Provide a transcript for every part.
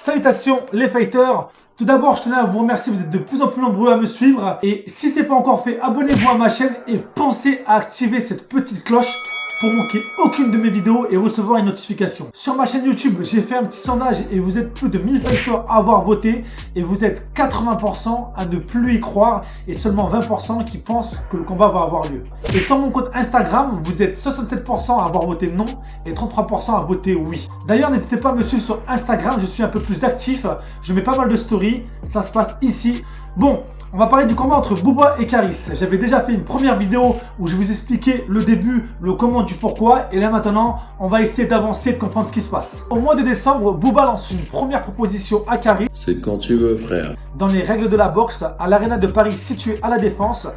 Salutations les fighters. Tout d'abord, je tenais à vous remercier, vous êtes de plus en plus nombreux à me suivre. Et si c'est pas encore fait, abonnez-vous à ma chaîne et pensez à activer cette petite cloche pour manquer aucune de mes vidéos et recevoir une notification. Sur ma chaîne YouTube, j'ai fait un petit sondage et vous êtes plus de 1000 fighters à avoir voté et vous êtes 80% à ne plus y croire et seulement 20% qui pensent que le combat va avoir lieu. Et sur mon compte Instagram, vous êtes 67% à avoir voté non et 33% à voter oui. D'ailleurs, n'hésitez pas à me suivre sur Instagram, je suis un peu plus actif, je mets pas mal de stories, ça se passe ici. Bon, on va parler du combat entre Booba et Caris. J'avais déjà fait une première vidéo où je vous expliquais le début, le comment, du pourquoi. Et là maintenant, on va essayer d'avancer, de comprendre ce qui se passe. Au mois de décembre, Booba lance une première proposition à Caris. C'est quand tu veux, frère. Dans les règles de la boxe, à l'Arena de Paris située à La Défense,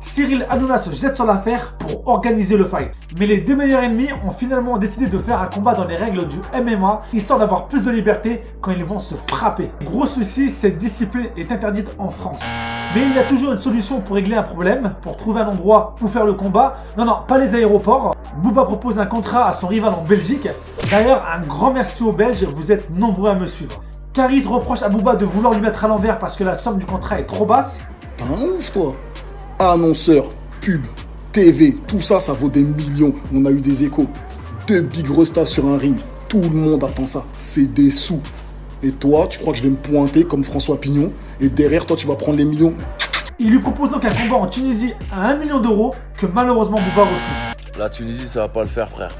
Cyril Hanouna se jette sur l'affaire pour organiser le fight. Mais les deux meilleurs ennemis ont finalement décidé de faire un combat dans les règles du MMA, histoire d'avoir plus de liberté quand ils vont se frapper. Gros souci, cette discipline est interdite en France. Mais il y a toujours une solution pour régler un problème, pour trouver un endroit où faire le combat. Non, pas les aéroports. Booba propose un contrat à son rival en Belgique. D'ailleurs, un grand merci aux Belges, vous êtes nombreux à me suivre. Caris reproche à Booba de vouloir lui mettre à l'envers parce que la somme du contrat est trop basse. T'es un ouf, toi. Annonceur, pub, TV, tout ça, ça vaut des millions. On a eu des échos. 2 big restas sur un ring. Tout le monde attend ça. C'est des sous. Et toi, tu crois que je vais me pointer comme François Pignon et derrière toi, tu vas prendre les millions? Il lui propose donc un combat en Tunisie à 1 million d'euros que malheureusement Booba refuse. La Tunisie, ça va pas le faire, frère.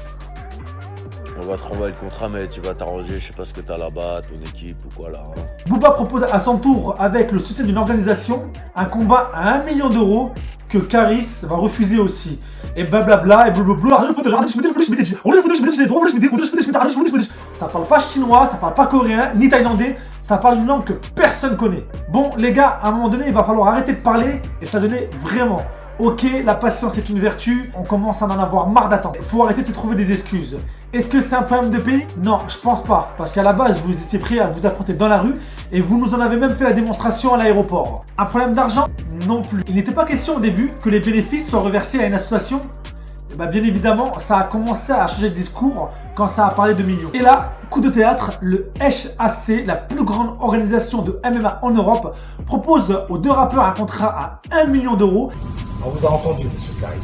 On va te renvoyer le contrat, mais tu vas t'arranger, je sais pas ce que t'as là-bas, ton équipe ou quoi là. Hein. Booba propose à son tour, avec le soutien d'une organisation, un combat à 1 million d'euros que Caris va refuser aussi. Et blablabla, et blablabla. Ça parle pas chinois, ça parle pas coréen, ni thaïlandais, ça parle une langue que personne connaît. Bon, les gars, à un moment donné, il va falloir arrêter de parler et ça donnait vraiment. Ok, la patience est une vertu, on commence à en avoir marre d'attendre. Faut arrêter de se trouver des excuses. Est-ce que c'est un problème de pays? Non, je pense pas. Parce qu'à la base, vous étiez prêts à vous affronter dans la rue et vous nous en avez même fait la démonstration à l'aéroport. Un problème d'argent? Non plus. Il n'était pas question au début que les bénéfices soient reversés à une association? Bien évidemment, ça a commencé à changer de discours quand ça a parlé de millions. Et là, coup de théâtre, le HAC, la plus grande organisation de MMA en Europe, propose aux deux rappeurs un contrat à 1 million d'euros. On vous a entendu, monsieur Caris.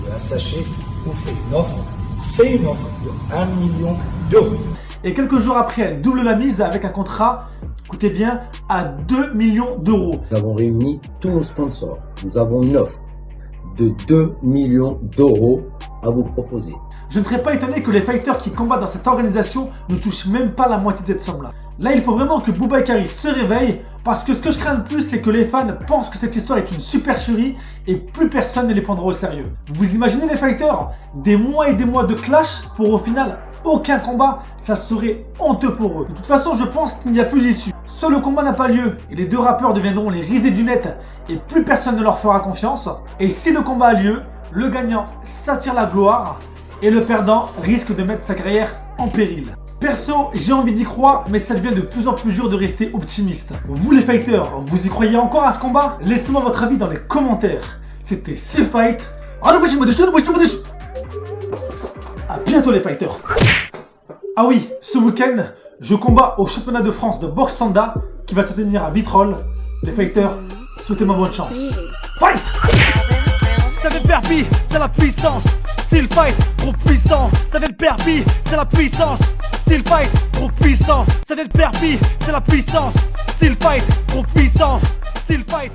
Le SHC vous fait une offre de 1 million d'euros. Et quelques jours après, elle double la mise avec un contrat, écoutez bien, à 2 millions d'euros. Nous avons réuni tous nos sponsors. Nous avons une offre de 2 millions d'euros à vous proposer. Je ne serais pas étonné que les fighters qui combattent dans cette organisation ne touchent même pas la moitié de cette somme-là. Là, il faut vraiment que Booba et Caris se réveillent parce que ce que je crains le plus, c'est que les fans pensent que cette histoire est une supercherie et plus personne ne les prendra au sérieux. Vous imaginez les fighters? Des mois et des mois de clash pour au final aucun combat, ça serait honteux pour eux. De toute façon, je pense qu'il n'y a plus d'issue. Soit le combat n'a pas lieu et les deux rappeurs deviendront les risées du net et plus personne ne leur fera confiance. Et si le combat a lieu, le gagnant s'attire la gloire et le perdant risque de mettre sa carrière en péril. Perso, j'ai envie d'y croire, mais ça devient de plus en plus dur de rester optimiste. Vous les fighters, vous y croyez encore à ce combat? Laissez-moi votre avis dans les commentaires. C'était Fight. À bientôt les fighters. Ah oui, ce week-end, je combats au championnat de France de boxe Sanda qui va se tenir à Vitrolles. Les fighters, souhaitez-moi bonne chance. Fight! Ça fait le permis, c'est la puissance. C'est le fight, trop puissant. Ça fait le permis, c'est la puissance. C'est le fight, trop puissant. Ça fait le permis, c'est la puissance. C'est le fight, trop puissant. C'est le fight.